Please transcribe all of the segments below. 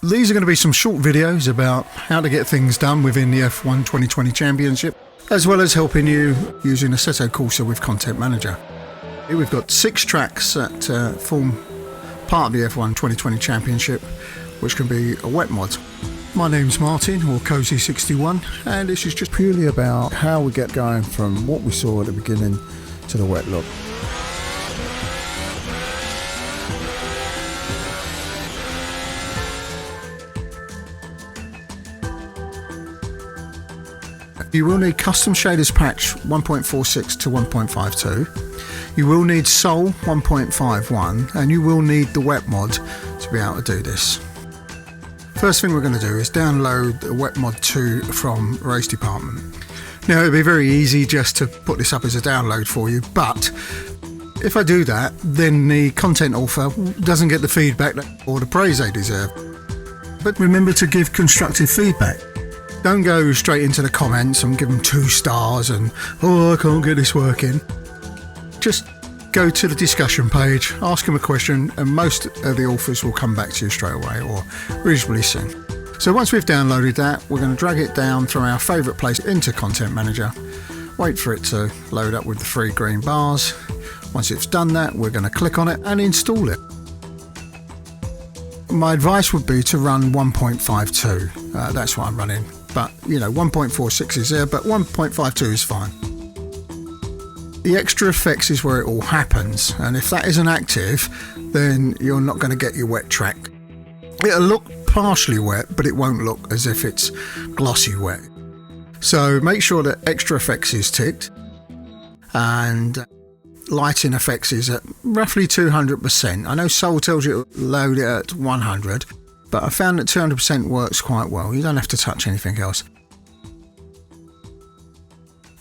These are going to be some short videos about how to get things done within the F1 2020 Championship, as well as helping you using Assetto Corsa with Content Manager. Here we've got 6 tracks that form part of the F1 2020 Championship, which can be a wet mod. My name's Martin, or Cozy61, and this is just purely about how we get going from what we saw at the beginning to the wet look. You will need Custom Shaders Patch 1.46 to 1.52. You will need Sol 1.51, and you will need the wet mod to be able to do this. First thing we're going to do is download the wet mod 2 from Race Department. Now it'll be very easy just to put this up as a download for you, but if I do that, then the content author doesn't get the feedback or the praise they deserve. But remember to give constructive feedback. Don't go straight into the comments and give them 2 stars and, oh, I can't get this working. Just go to the discussion page, ask them a question, and most of the authors will come back to you straight away or reasonably soon. So once we've downloaded that, we're going to drag it down from our favourite place into Content Manager, wait for it to load up with the 3 green bars. Once it's done that, we're going to click on it and install it. My advice would be to run 1.52, that's what I'm running. But, you know, 1.46 is there, but 1.52 is fine. The extra effects is where it all happens, and if that isn't active, then you're not going to get your wet track. It'll look partially wet, but it won't look as if it's glossy wet. So make sure that extra effects is ticked, and lighting effects is at roughly 200%. I know Sol tells you to load it at 100, but I found that 200% works quite well. You don't have to touch anything else.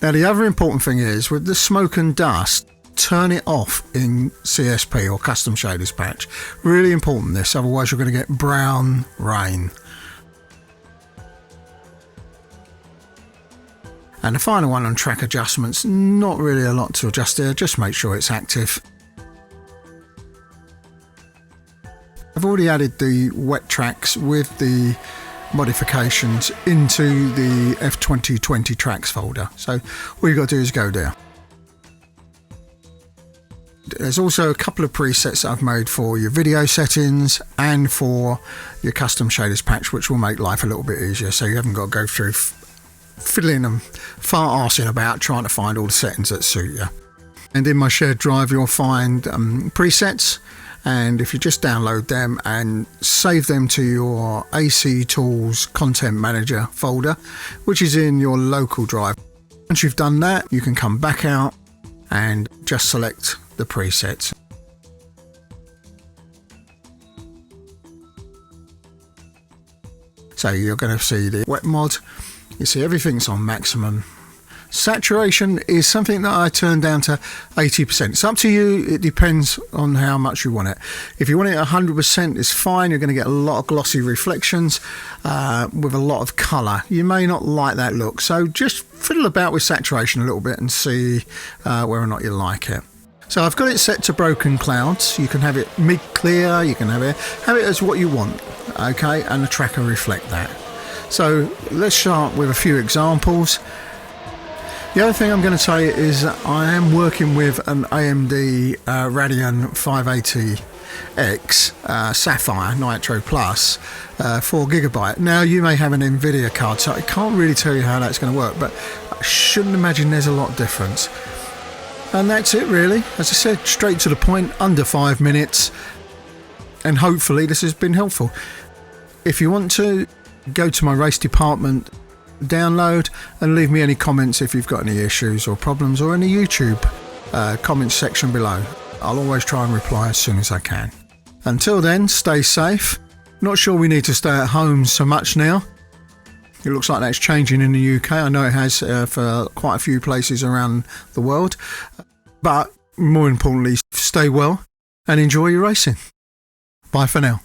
Now the other important thing is, with the smoke and dust, turn it off in CSP or Custom Shaders Patch. Really important this, otherwise you're going to get brown rain. And the final one on track adjustments, not really a lot to adjust there, just make sure it's active. I've already added the wet tracks with the modifications into the F2020 tracks folder, so all you've got to do is go there. There's also a couple of presets that I've made for your video settings and for your Custom Shaders Patch, which will make life a little bit easier, so you haven't got to go through fiddling and fart-arsing about trying to find all the settings that suit you. And in my shared drive you'll find presets, and if you just download them and save them to your AC Tools Content Manager folder, which is in your local drive. Once you've done that, you can come back out and just select the presets. So you're going to see the wet mod. You see everything's on maximum. Saturation is something that I turn down to 80%. It's up to you, it depends on how much you want it. If you want it 100%, it's fine. You're going to get a lot of glossy reflections with a lot of colour. You may not like that look, so just fiddle about with saturation a little bit and see whether or not you like it. So I've got it set to broken clouds. You can have it mid-clear, you can have it as what you want, okay, and the track will reflect that. So let's start with a few examples. The other thing I'm going to tell you is I am working with an AMD Radeon 580X Sapphire Nitro Plus 4GB. Now you may have an Nvidia card, so I can't really tell you how that's going to work, but I shouldn't imagine there's a lot of difference. And that's it really. As I said, straight to the point, under 5 minutes, and hopefully this has been helpful. If you want to, go to my Race Department download and leave me any comments if you've got any issues or problems, or in the YouTube comments section below. I'll always try and reply as soon as I can. Until then, stay safe. Not sure we need to stay at home so much now. It looks like that's changing in the UK. I know it has for quite a few places around the world. But more importantly, stay well and enjoy your racing. Bye for now.